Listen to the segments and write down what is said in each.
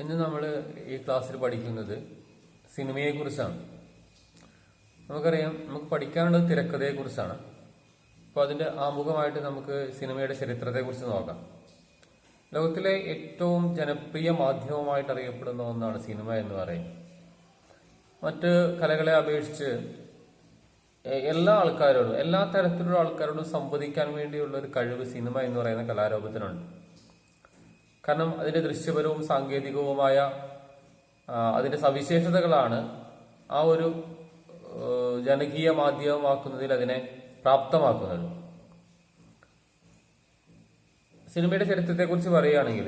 ഇന്ന് നമ്മൾ ഈ ക്ലാസ്സിൽ പഠിക്കുന്നത് സിനിമയെക്കുറിച്ചാണ്. നമുക്കറിയാം, നമുക്ക് പഠിക്കാനുള്ളത് തിരക്കഥയെക്കുറിച്ചാണ്. അപ്പോൾ അതിൻ്റെ ആമുഖമായിട്ട് നമുക്ക് സിനിമയുടെ ചരിത്രത്തെക്കുറിച്ച് നോക്കാം. ലോകത്തിലെ ഏറ്റവും ജനപ്രിയ മാധ്യമമായിട്ട് അറിയപ്പെടുന്ന ഒന്നാണ് സിനിമ എന്ന് പറയുന്നത്. മറ്റ് കലകളെ അപേക്ഷിച്ച് എല്ലാ ആൾക്കാരോടും, എല്ലാ തരത്തിലുള്ള ആൾക്കാരോടും സംവദിക്കാൻ വേണ്ടിയുള്ള ഒരു കഴിവ് സിനിമ എന്ന് പറയുന്ന കലാരൂപത്തിനുണ്ട്. കാരണം അതിൻ്റെ ദൃശ്യപരവും സാങ്കേതികവുമായ അതിൻ്റെ സവിശേഷതകളാണ് ആ ഒരു ജനകീയ മാധ്യമമാക്കുന്നതിൽ അതിനെ പ്രാപ്തമാക്കുന്നത്. സിനിമയുടെ ചരിത്രത്തെക്കുറിച്ച് പറയുകയാണെങ്കിൽ,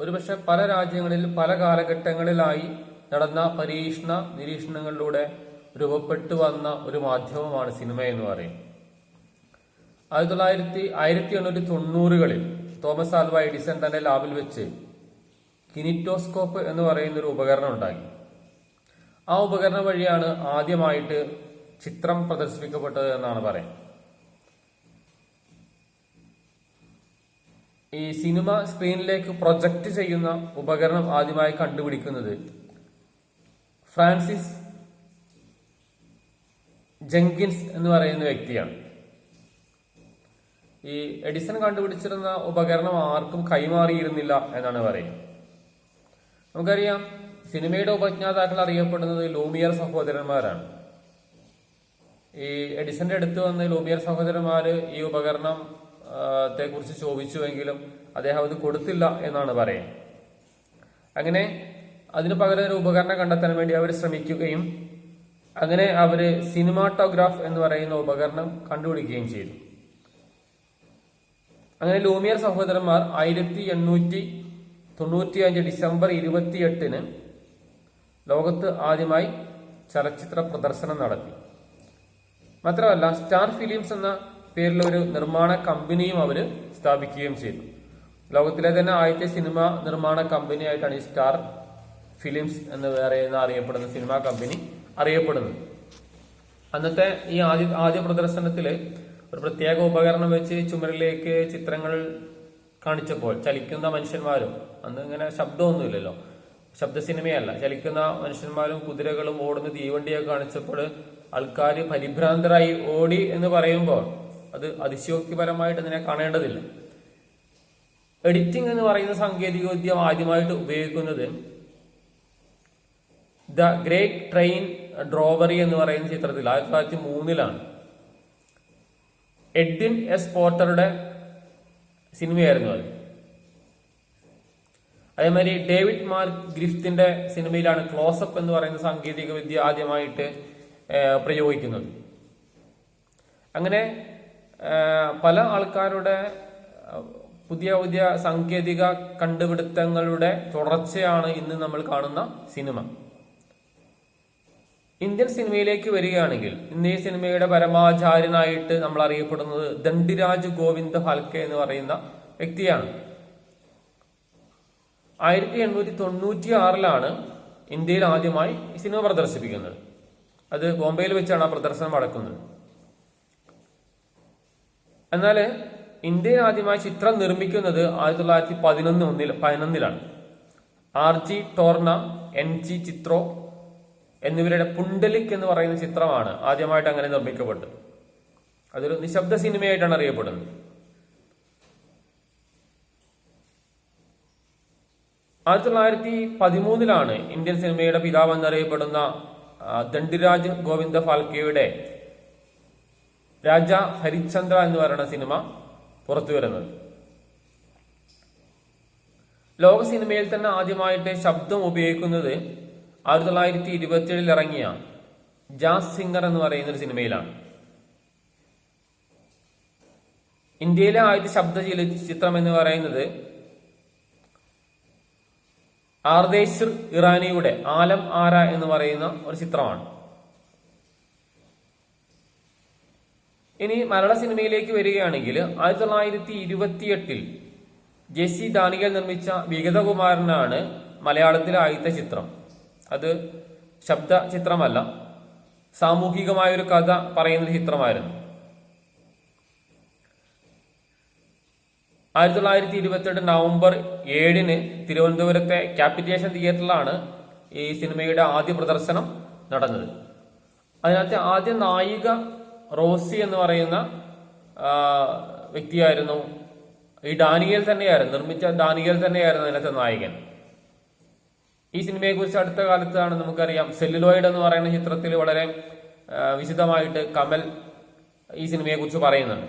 ഒരുപക്ഷെ പല രാജ്യങ്ങളിൽ പല കാലഘട്ടങ്ങളിലായി നടന്ന പരീക്ഷണ നിരീക്ഷണങ്ങളിലൂടെ രൂപപ്പെട്ടു വന്ന ഒരു മാധ്യമമാണ് സിനിമ എന്ന് പറയും. 1890കളിൽ തോമസ് ആൽവ എഡിസൺ തന്റെ ലാബിൽ വെച്ച് കിനിറ്റോസ്കോപ്പ് എന്ന് പറയുന്ന ഒരു ഉപകരണം ഉണ്ടാക്കി. ആ ഉപകരണം വഴിയാണ് ആദ്യമായിട്ട് ചിത്രം പ്രദർശിപ്പിക്കപ്പെട്ടത് എന്നാണ് പറയുന്നത്. ഈ സിനിമ സ്ക്രീനിലേക്ക് പ്രൊജക്റ്റ് ചെയ്യുന്ന ഉപകരണം ആദ്യമായി കണ്ടുപിടിക്കുന്നത് ഫ്രാൻസിസ് ജെങ്കിൻസ് എന്ന് പറയുന്ന വ്യക്തിയാണ്. ഈ എഡിസൺ കണ്ടുപിടിച്ചിരുന്ന ഉപകരണം ആർക്കും കൈമാറിയിരുന്നില്ല എന്നാണ് പറയുന്നത്. നമുക്കറിയാം, സിനിമയുടെ ഉപജ്ഞാതാക്കൾ അറിയപ്പെടുന്നത് ലൂമിയർ സഹോദരന്മാരാണ്. ഈ എഡിസന്റെ അടുത്ത് വന്ന് ലൂമിയർ സഹോദരന്മാർ ഈ ഉപകരണത്തെ കുറിച്ച് ചോദിച്ചുവെങ്കിലും അദ്ദേഹം അത് കൊടുത്തില്ല എന്നാണ് പറയുന്നത്. അങ്ങനെ അതിനു പകരം ഒരു ഉപകരണം കണ്ടെത്താൻ വേണ്ടി അവർ ശ്രമിക്കുകയും അങ്ങനെ അവര് സിനിമാറ്റോഗ്രാഫ് എന്ന് പറയുന്ന ഉപകരണം കണ്ടുപിടിക്കുകയും ചെയ്തു. അങ്ങനെ ലൂമിയർ സഹോദരന്മാർ 1895 ഡിസംബർ 28 ലോകത്ത് ആദ്യമായി ചലച്ചിത്ര പ്രദർശനം നടത്തി. മാത്രമല്ല, സ്റ്റാർ ഫിലിംസ് എന്ന പേരിലൊരു നിർമ്മാണ കമ്പനിയും അവർ സ്ഥാപിക്കുകയും ചെയ്തു. ലോകത്തിലെ തന്നെ ആദ്യത്തെ സിനിമ നിർമ്മാണ കമ്പനിയായിട്ടാണ് ഈ സ്റ്റാർ ഫിലിംസ് എന്ന് അറിയപ്പെടുന്ന സിനിമാ കമ്പനി അറിയപ്പെടുന്നത്. അന്നത്തെ ഈ ആദ്യ പ്രദർശനത്തില് ഒരു പ്രത്യേക ഉപകരണം വെച്ച് ചുമരിലേക്ക് ചിത്രങ്ങൾ കാണിച്ചപ്പോൾ ചലിക്കുന്ന മനുഷ്യന്മാരും, അന്ന് ഇങ്ങനെ ശബ്ദമൊന്നുമില്ലല്ലോ, ശബ്ദ സിനിമയല്ല, ചലിക്കുന്ന മനുഷ്യന്മാരും കുതിരകളും ഓടുന്ന തീവണ്ടിയൊക്കെ കാണിച്ചപ്പോൾ ആൾക്കാർ പരിഭ്രാന്തരായി ഓടി എന്ന് പറയുമ്പോൾ അത് അതിശയോക്തിപരമായിട്ട് ഇതിനെ കാണേണ്ടതില്ല. എഡിറ്റിംഗ് എന്ന് പറയുന്ന സാങ്കേതിക വിദ്യ ആദ്യമായിട്ട് ഉപയോഗിക്കുന്നത് ദ ഗ്രേറ്റ് ട്രെയിൻ ഡ്രോവറി എന്ന് പറയുന്ന ചിത്രത്തിൽ 1903 എഡ്വിൻ എസ് പോർട്ടറുടെ സിനിമയായിരുന്നു അത്. അതേമാതിരി ഡേവിഡ് മാർ ഗ്രിഫ്റ്റിന്റെ സിനിമയിലാണ് ക്ലോസപ്പ് എന്ന് പറയുന്ന സാങ്കേതിക വിദ്യ ആദ്യമായിട്ട് പ്രയോഗിക്കുന്നത്. അങ്ങനെ പല ആൾക്കാരുടെ പുതിയ പുതിയ സാങ്കേതിക കണ്ടുപിടുത്തങ്ങളുടെ തുടർച്ചയാണ് ഇന്ന് നമ്മൾ കാണുന്ന സിനിമ. ഇന്ത്യൻ സിനിമയിലേക്ക് വരികയാണെങ്കിൽ, ഇന്ത്യൻ സിനിമയുടെ പരമാചാര്യനായിട്ട് നമ്മൾ അറിയപ്പെടുന്നത് ദണ്ഡിരാജ് ഗോവിന്ദ ഫാൽക്കെ എന്ന് പറയുന്ന വ്യക്തിയാണ്. 1896 ഇന്ത്യയിൽ ആദ്യമായി സിനിമ പ്രദർശിപ്പിക്കുന്നത്. അത് ബോംബെയിൽ വെച്ചാണ് ആ പ്രദർശനം നടക്കുന്നത്. എന്നാൽ ഇന്ത്യയിൽ ആദ്യമായി ചിത്രം നിർമ്മിക്കുന്നത് 1911 RG ടോർണ, NG ചിത്രോ എന്നിവരുടെ പുണ്ടലിക് എന്ന് പറയുന്ന ചിത്രമാണ് ആദ്യമായിട്ട് അങ്ങനെ നിർമ്മിക്കപ്പെട്ടത്. അതൊരു നിശബ്ദ സിനിമയായിട്ടാണ് അറിയപ്പെടുന്നത്. 1913 ഇന്ത്യൻ സിനിമയുടെ പിതാവ് എന്നറിയപ്പെടുന്ന ദണ്ഡിരാജ് ഗോവിന്ദ ഫാൽക്കെയുടെ രാജ ഹരിശ്ചന്ദ്ര എന്ന് പറയുന്ന സിനിമ പുറത്തു വരുന്നത്. ലോക സിനിമയിൽ തന്നെ ആദ്യമായിട്ട് ശബ്ദം ഉപയോഗിക്കുന്നത് 1927 ഇറങ്ങിയ ജാസ് സിംഗർ എന്ന് പറയുന്ന ഒരു സിനിമയിലാണ്. ഇന്ത്യയിലെ ആദ്യത്തെ ശബ്ദ ചിത്രം എന്ന് പറയുന്നത് ആർദേശർ ഇറാനിയുടെ ആലം ആര എന്ന് പറയുന്ന ഒരു ചിത്രമാണ്. ഇനി മലയാള സിനിമയിലേക്ക് വരികയാണെങ്കിൽ 1928 ജെസി ഡാനിയൽ നിർമ്മിച്ച വിഗതകുമാരനാണ് മലയാളത്തിലെ ആദ്യത്തെ ചിത്രം. അത് ശബ്ദ ചിത്രമല്ല, സാമൂഹികമായൊരു കഥ പറയുന്ന ചിത്രമായിരുന്നു. 1928 നവംബർ 7 തിരുവനന്തപുരത്തെ ക്യാപിറ്റേഷൻ തിയേറ്ററിലാണ് ഈ സിനിമയുടെ ആദ്യ പ്രദർശനം നടന്നത്. അതിനകത്ത് ആദ്യ നായിക റോസി എന്ന് പറയുന്ന വ്യക്തിയായിരുന്നു. ഈ ഡാനിയേൽ തന്നെയായിരുന്നു, നിർമ്മിച്ച ഡാനിയേൽ തന്നെയായിരുന്നു അതിനകത്തെ നായകൻ. ഈ സിനിമയെ കുറിച്ച് അടുത്ത കാലത്താണ് നമുക്കറിയാം, സെല്ലുലോയിഡ് എന്ന് പറയുന്ന ചിത്രത്തിൽ വളരെ വിശദമായിട്ട് കമൽ ഈ സിനിമയെ കുറിച്ച് പറയുന്നുണ്ട്.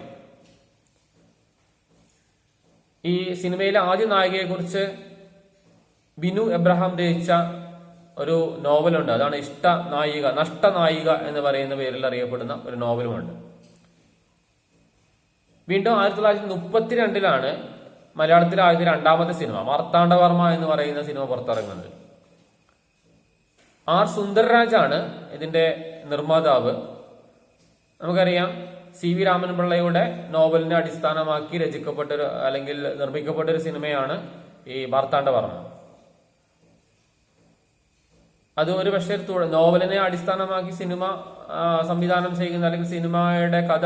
ഈ സിനിമയിലെ ആദ്യ നായികയെ കുറിച്ച് ബിനു എബ്രഹാം രചിച്ച ഒരു നോവലുണ്ട്. അതാണ് നഷ്ടനായിക എന്ന് പറയുന്ന പേരിൽ അറിയപ്പെടുന്ന ഒരു നോവലുമുണ്ട്. വീണ്ടും 1932 മലയാളത്തിലെ ആദ്യത്തെ രണ്ടാമത്തെ സിനിമ മാർത്താണ്ഡവർമ്മ എന്ന് പറയുന്ന സിനിമ പുറത്തിറങ്ങുന്നത്. ആർ സുന്ദരരാജാണ് ഇതിന്റെ നിർമ്മാതാവ്. നമുക്കറിയാം, CV രാമൻപിള്ളയുടെ നോവലിനെ അടിസ്ഥാനമാക്കി രചിക്കപ്പെട്ടൊരു അല്ലെങ്കിൽ നിർമ്മിക്കപ്പെട്ടൊരു സിനിമയാണ് ഈ മാർത്താണ്ഡവർമ്മ. അത് ഒരു പക്ഷേ നോവലിനെ അടിസ്ഥാനമാക്കി സിനിമ സംവിധാനം ചെയ്യുന്ന അല്ലെങ്കിൽ സിനിമയുടെ കഥ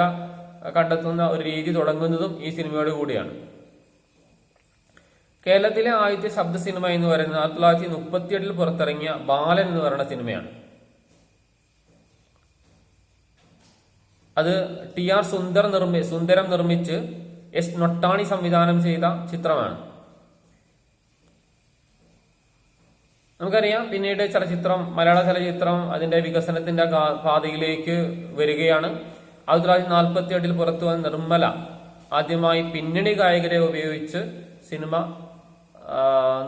കണ്ടെത്തുന്ന ഒരു രീതി തുടങ്ങുന്നതും ഈ സിനിമയോട് കൂടിയാണ്. കേരളത്തിലെ ആദ്യത്തെ ശബ്ദ സിനിമ എന്ന് പറയുന്നത് 1937 പുറത്തിറങ്ങിയ ബാലൻ എന്ന് പറയുന്ന സിനിമയാണ്. അത് TR സുന്ദരം നിർമ്മിച്ച് S നൊട്ടാണി സംവിധാനം ചെയ്ത ചിത്രമാണ്. നമുക്കറിയാം, പിന്നീട് മലയാള ചലച്ചിത്രം അതിന്റെ വികസനത്തിന്റെ പാതയിലേക്ക് വരികയാണ്. 1948 പുറത്തു വന്ന നിർമ്മല ആദ്യമായി പിന്നണി ഗായകരെ ഉപയോഗിച്ച് സിനിമ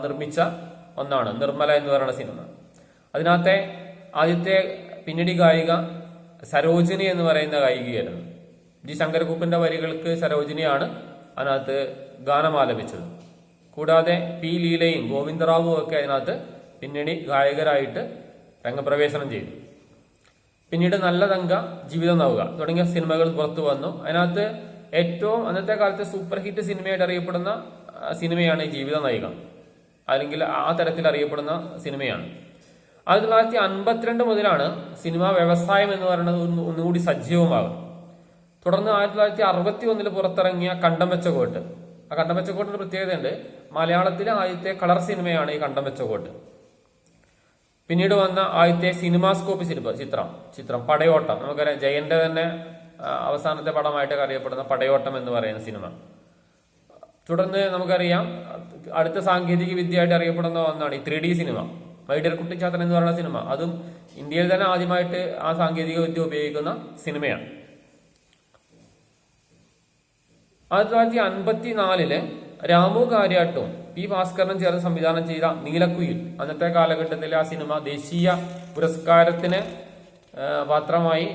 നിർമ്മിച്ച ഒന്നാണ് നിർമ്മല എന്ന് പറയുന്ന സിനിമ. അതിനകത്തെ ആദ്യത്തെ പിന്നണി ഗായിക സരോജിനി എന്ന് പറയുന്ന ഗായികയായിരുന്നു. ജി ശങ്കരക്കുപ്പന്റെ വരികൾക്ക് സരോജിനിയാണ് അതിനകത്ത് ഗാനം ആലപിച്ചത്. കൂടാതെ P ലീലയും ഗോവിന്ദറാവും ഒക്കെ അതിനകത്ത് പിന്നണി ഗായകരായിട്ട് രംഗപ്രവേശനം ചെയ്തു. പിന്നീട് നല്ല തങ്ക, ജീവിതം നവുക തുടങ്ങിയ സിനിമകൾ പുറത്തു വന്നു. അതിനകത്ത് ഏറ്റവും അന്നത്തെ കാലത്ത് സൂപ്പർ ഹിറ്റ് സിനിമയായിട്ട് അറിയപ്പെടുന്ന സിനിമയാണ് ഈ ജീവിത നായിക, അല്ലെങ്കിൽ ആ തരത്തിൽ അറിയപ്പെടുന്ന സിനിമയാണ്. 1952 മുതലാണ് സിനിമാ വ്യവസായം എന്ന് പറയുന്നത് ഒന്നുകൂടി സജീവമാകും. തുടർന്ന് 1961 പുറത്തിറങ്ങിയ കണ്ടം വെച്ച കോട്ട്. ആ കണ്ടം വെച്ച കോട്ടിന് പ്രത്യേകതയുണ്ട്. മലയാളത്തിലെ ആദ്യത്തെ കളർ സിനിമയാണ് ഈ കണ്ടം വെച്ച കോട്ട്. പിന്നീട് വന്ന ആദ്യത്തെ സിനിമാസ്കോപ്പ് ചിത്രം പടയോട്ടം. നമുക്കറിയാം, ജയന്റെ തന്നെ അവസാനത്തെ പടമായിട്ട് അറിയപ്പെടുന്ന പടയോട്ടം എന്ന് പറയുന്ന സിനിമ. തുടർന്ന് നമുക്കറിയാം, അടുത്ത സാങ്കേതിക വിദ്യയായിട്ട് അറിയപ്പെടുന്ന ഒന്നാണ് ഈ 3D സിനിമ. മൈഡിയർ കുട്ടിച്ചാത്തൻ എന്ന് പറയുന്ന സിനിമ, അതും ഇന്ത്യയിൽ തന്നെ ആദ്യമായിട്ട് ആ സാങ്കേതിക വിദ്യ ഉപയോഗിക്കുന്ന സിനിമയാണ്. 1954 രാമു കാര്യാട്ടും P ഭാസ്കരനും ചേർന്ന് സംവിധാനം ചെയ്ത നീലക്കുയിൽ, അന്നത്തെ കാലഘട്ടത്തിലെ ആ സിനിമ ദേശീയ പുരസ്കാരത്തിന്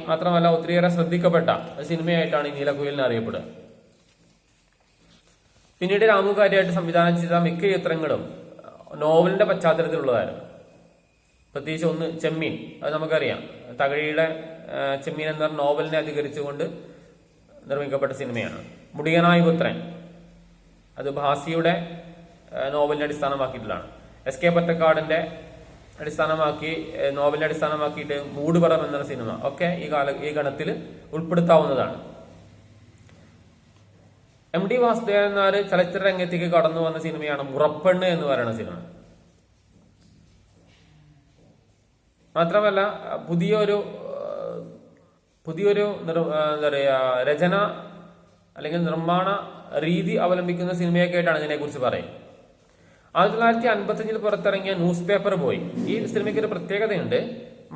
മാത്രമല്ല ഒത്തിരിയേറെ ശ്രദ്ധിക്കപ്പെട്ട സിനിമയായിട്ടാണ് ഈ നീലക്കുയിലിനെ അറിയപ്പെടുക. പിന്നീട് രാമു കാര്യായിട്ട് സംവിധാനം ചെയ്ത മിക്ക ചിത്രങ്ങളും നോവലിന്റെ പശ്ചാത്തലത്തിലുള്ളതായിരുന്നു. പ്രത്യേകിച്ച് ഒന്ന് ചെമ്മീൻ, അത് നമുക്കറിയാം, തകഴിയുടെ ചെമ്മീൻ എന്ന നോവലിനെ അധികരിച്ചുകൊണ്ട് നിർമ്മിക്കപ്പെട്ട സിനിമയാണ്. മുടിയനായ പുത്രൻ, അത് ഭാസിയുടെ നോവലിനെ അടിസ്ഥാനമാക്കിയിട്ടുള്ളതാണ്. SK പൊറ്റക്കാടിന്റെ നോവലിനെ അടിസ്ഥാനമാക്കിയിട്ട് മൂടുപടം എന്ന സിനിമ ഒക്കെ ഈ ഗണത്തിൽ ഉൾപ്പെടുത്താവുന്നതാണ്. MD വാസുദേവൻ നായർ ചലച്ചിത്ര രംഗത്തേക്ക് കടന്നു വന്ന സിനിമയാണ് മുറപ്പെണ്ണ് എന്ന് പറയുന്ന സിനിമ. മാത്രമല്ല, പുതിയൊരു എന്താ പറയുക, രചന അല്ലെങ്കിൽ നിർമ്മാണ രീതി അവലംബിക്കുന്ന സിനിമയൊക്കെ ആയിട്ടാണ് ഇതിനെക്കുറിച്ച് പറയുന്നത്. 1955 പുറത്തിറങ്ങിയ ന്യൂസ് പേപ്പർ ബോയ്. ഈ സിനിമയ്ക്ക് ഒരു പ്രത്യേകതയുണ്ട്.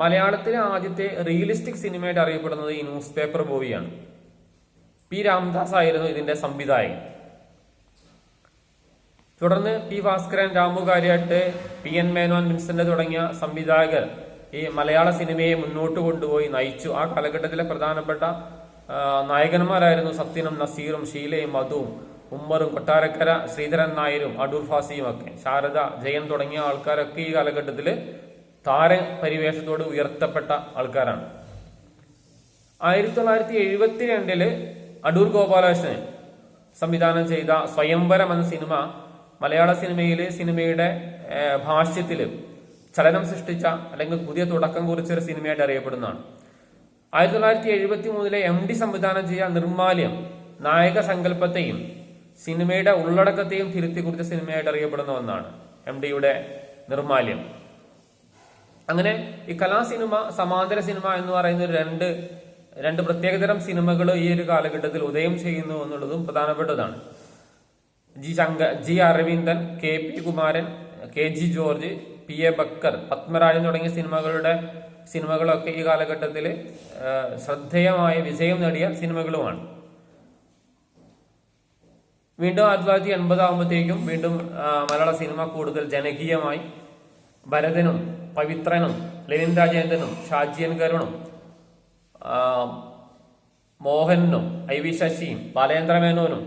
മലയാളത്തിലെ ആദ്യത്തെ റിയലിസ്റ്റിക് സിനിമയായിട്ട് അറിയപ്പെടുന്നത് ഈ ന്യൂസ് പേപ്പർ ബോയിയാണ്. P രാംദാസ് ആയിരുന്നു ഇതിന്റെ സംവിധായകൻ. തുടർന്ന് P Bhaskaran, Ramu Kariat, PN Menon, Vincent തുടങ്ങിയ സംവിധായകർ ഈ മലയാള സിനിമയെ മുന്നോട്ട് കൊണ്ടുപോയി നയിച്ചു. ആ കാലഘട്ടത്തിലെ പ്രധാനപ്പെട്ട നായകന്മാരായിരുന്നു സത്യനും നസീറും ഷീലയും മധുവും ഉമ്മറും കൊട്ടാരക്കര ശ്രീധരൻ നായരും അടൂർ ഫാസിയും ഒക്കെ. ശാരദ, ജയൻ തുടങ്ങിയ ആൾക്കാരൊക്കെ ഈ കാലഘട്ടത്തിൽ താരപരിവേഷത്തോട് ഉയർത്തപ്പെട്ട ആൾക്കാരാണ്. 1972 അടൂർ ഗോപാലകൃഷ്ണൻ സംവിധാനം ചെയ്ത സ്വയംവരം എന്ന സിനിമ മലയാള സിനിമയുടെ ഭാഷ്യത്തില് ചലനം സൃഷ്ടിച്ച അല്ലെങ്കിൽ പുതിയ തുടക്കം കുറിച്ചൊരു സിനിമയായിട്ട് അറിയപ്പെടുന്നതാണ്. 1973 MD സംവിധാനം ചെയ്ത നിർമ്മാല്യം നായക സങ്കല്പത്തെയും സിനിമയുടെ ഉള്ളടക്കത്തെയും തിരുത്തി കുറിച്ച സിനിമയായിട്ട് അറിയപ്പെടുന്ന ഒന്നാണ് MDയുടെ നിർമാല്യം. അങ്ങനെ ഈ കലാസിനിമ, സമാന്തര സിനിമ എന്ന് പറയുന്ന രണ്ട് പ്രത്യേകതരം സിനിമകൾ ഈ ഒരു കാലഘട്ടത്തിൽ ഉദയം ചെയ്യുന്നു എന്നുള്ളതും പ്രധാനപ്പെട്ടതാണ്. G Aravindan, KP Kumaran, KG George, PA Backer, Padmarajan തുടങ്ങിയ സിനിമകളൊക്കെ ഈ കാലഘട്ടത്തിൽ ശ്രദ്ധേയമായ വിജയം നേടിയ സിനിമകളുമാണ്. വീണ്ടും 1980 ആകുമ്പോഴത്തേക്കും വീണ്ടും മലയാള സിനിമ കൂടുതൽ ജനകീയമായി. ഭരതനും പവിത്രനും ലെനിൻ രാജേന്ദ്രനും ഷാജിയൻ കരുണും മോഹനും IV ശശിയും ബാലേന്ദ്രമേനോനും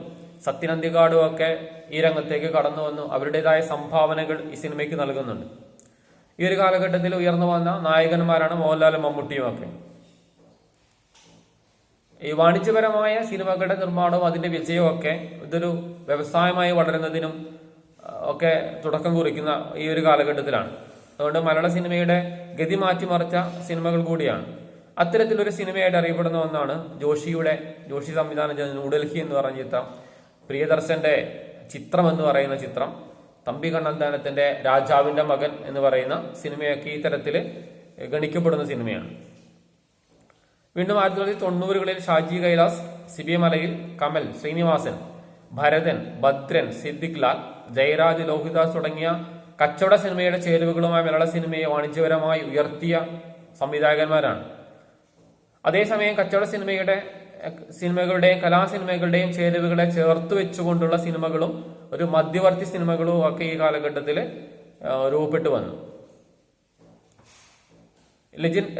സത്യനന്ദിക്കാടും ഒക്കെ ഈ രംഗത്തേക്ക് കടന്നു വന്നു. അവരുടേതായ സംഭാവനകൾ ഈ സിനിമയ്ക്ക് നൽകുന്നുണ്ട്. ഈ ഒരു കാലഘട്ടത്തിൽ ഉയർന്നു വന്ന നായകന്മാരാണ് മോഹൻലാലും മമ്മൂട്ടിയും ഒക്കെ. ഈ വാണിജ്യപരമായ സിനിമകളുടെ നിർമ്മാണവും അതിന്റെ വിജയവും ഒക്കെ ഇതൊരു വ്യവസായമായി വളരുന്നതിനും ഒക്കെ തുടക്കം കുറിക്കുന്ന ഈ ഒരു കാലഘട്ടത്തിലാണ്. അതുകൊണ്ട് മലയാള സിനിമയുടെ ഗതി മാറ്റിമറിച്ച സിനിമകൾ കൂടിയാണ്. അത്തരത്തിലൊരു സിനിമയായിട്ട് അറിയപ്പെടുന്ന ഒന്നാണ് ജോഷി സംവിധാനം ചെയ്ത ന്യൂഡൽഹി എന്ന് പറഞ്ഞ ചിത്രം, പ്രിയദർശന്റെ ചിത്രം എന്ന് പറയുന്ന ചിത്രം, തമ്പി കണ്ണന്താനത്തിന്റെ രാജാവിന്റെ മകൻ എന്ന് പറയുന്ന സിനിമയൊക്കെ ഈ തരത്തിൽ ഗണിക്കപ്പെടുന്ന സിനിമയാണ്. വീണ്ടും 1990-കളിൽ ഷാജി കൈലാസ്, CB മലയിൽ, കമൽ, ശ്രീനിവാസൻ, ഭരതൻ, ഭദ്രൻ, സിദ്ദിഖ് ലാൽ, ജയരാജ്, ലോഹിദാസ് തുടങ്ങിയ കച്ചവട സിനിമയുടെ ചേരുവകളുമായി മലയാള സിനിമയെ വാണിജ്യപരമായി ഉയർത്തിയ സംവിധായകന്മാരാണ്. അതേസമയം കച്ചവട സിനിമകളുടെയും കലാസിനിമകളുടെയും ചേരുവകളെ ചേർത്ത് വെച്ചുകൊണ്ടുള്ള സിനിമകളും ഒരു മധ്യവർത്തി സിനിമകളും ഒക്കെ ഈ കാലഘട്ടത്തിൽ രൂപപ്പെട്ടു വന്നു.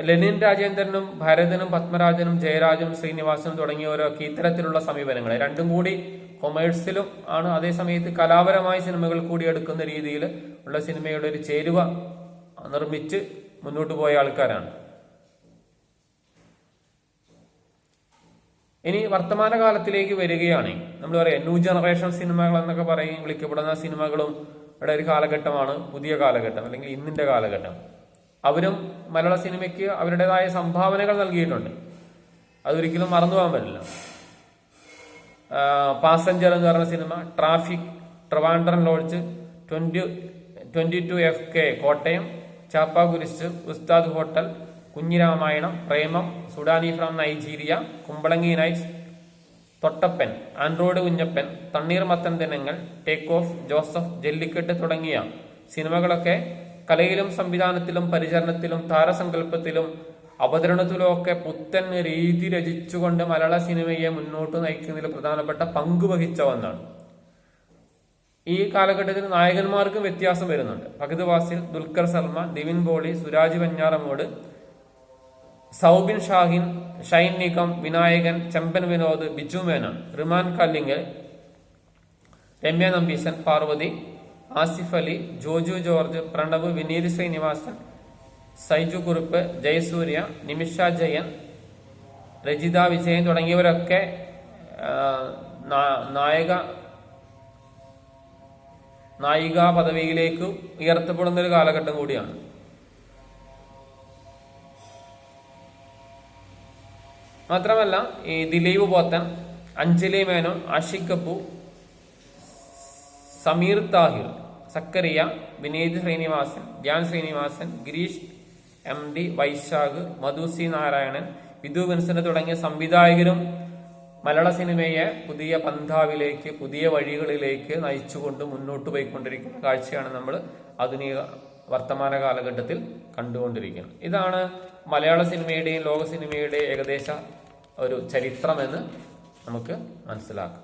ലെനിൻ രാജേന്ദ്രനും ഭരതനും പത്മരാജനും ജയരാജനും ശ്രീനിവാസനും തുടങ്ങിയവരൊക്കെ ഇത്തരത്തിലുള്ള സമീപനങ്ങൾ രണ്ടും കൂടി കൊമേഴ്സ്യലും ആണ്. അതേസമയത്ത് കലാപരമായ സിനിമകൾ കൂടി എടുക്കുന്ന രീതിയിൽ ഉള്ള സിനിമയുടെ ഒരു ചേരുവ നിർമ്മിച്ച് മുന്നോട്ട് പോയ ആൾക്കാരാണ്. ഇനി വർത്തമാനകാലത്തിലേക്ക് വരികയാണെങ്കിൽ നമ്മൾ പറയാം ന്യൂ ജനറേഷൻ സിനിമകൾ എന്നൊക്കെ വിളിക്കപ്പെടുന്ന സിനിമകളും ഒരു കാലഘട്ടമാണ് പുതിയ കാലഘട്ടം, അല്ലെങ്കിൽ ഇന്നിന്റെ കാലഘട്ടം. അവരും മലയാള സിനിമയ്ക്ക് അവരുടേതായ സംഭാവനകൾ നൽകിയിട്ടുണ്ട്. അതൊരിക്കലും മറന്നു പോകാൻ പറ്റില്ല. പാസഞ്ചർ എന്ന് പറഞ്ഞ cinema, traffic, Trivandrum lodge, 22 FK Kottayam, Chappakurishu, Ustad hotel, Kunjiramayanam, Premam, Sudani from Nigeria, Kumbalangi nights, Thottappan, android Kunjappan, Thanneermathan Dinangal, take of, Joseph, Jallikattu തുടങ്ങിയ സിനിമകളൊക്കെ കലയിലും സംവിധാനത്തിലും പരിചരണത്തിലും താരസങ്കല്പത്തിലും അവതരണത്തിലും ഒക്കെ പുത്തൻ രീതി രചിച്ചുകൊണ്ട് മലയാള സിനിമയെ മുന്നോട്ട് നയിക്കുന്നതിൽ പ്രധാനപ്പെട്ട പങ്ക് വഹിച്ച ഒന്നാണ്. ഈ കാലഘട്ടത്തിൽ നായകന്മാർക്കും വ്യത്യാസം വരുന്നുണ്ട്. ഫഹദ് ഫാസിൽ, ദുൽഖർ സൽമാൻ, നിവിൻ പോളി, സുരാജ് വെഞ്ഞാറമൂട്, സൗബിൻ ഷാഹിൻ, ഷൈൻ നിഗം, വിനായകൻ, ചെമ്പൻ വിനോദ്, ബിജു മേനോൻ, റിമാൻ കല്ലിങ്ങൽ, രമ്യ നമ്പീശൻ, പാർവതി, ആസിഫ് അലി, ജോജു ജോർജ്, പ്രണവ്, വിനീത് ശ്രീനിവാസൻ, സൈജു കുറുപ്പ്, ജയസൂര്യ, നിമിഷ ജയൻ, രജിത വിജയൻ തുടങ്ങിയവരൊക്കെ നായികാ പദവിയിലേക്ക് ഉയർത്തപ്പെടുന്ന ഒരു കാലഘട്ടം കൂടിയാണ്. മാത്രമല്ല ഈ ദിലീപ് പോത്തൻ, അഞ്ജലി മേനോൻ, ആഷിഖ് കപൂർ, സമീർ താഹിർ, സക്കറിയ, വിനീത് ശ്രീനിവാസൻ, ധ്യാൻ ശ്രീനിവാസൻ, ഗിരീഷ് MD, വൈശാഖ്, മധു C നാരായണൻ, വിധു വിൻസെന്റ് തുടങ്ങിയ സംവിധായകരും മലയാള സിനിമയെ പുതിയ പന്ഥാവിലേക്ക്, പുതിയ വഴികളിലേക്ക് നയിച്ചുകൊണ്ട് മുന്നോട്ട് പോയിക്കൊണ്ടിരിക്കുന്ന കാഴ്ചയാണ് നമ്മൾ ആധുനിക വർത്തമാന കാലഘട്ടത്തിൽ കണ്ടുകൊണ്ടിരിക്കുന്നത്. ഇതാണ് മലയാള സിനിമയുടെയും ലോക സിനിമയുടെയും ഏകദേശ ഒരു ചരിത്രമെന്ന് നമുക്ക് മനസ്സിലാക്കാം.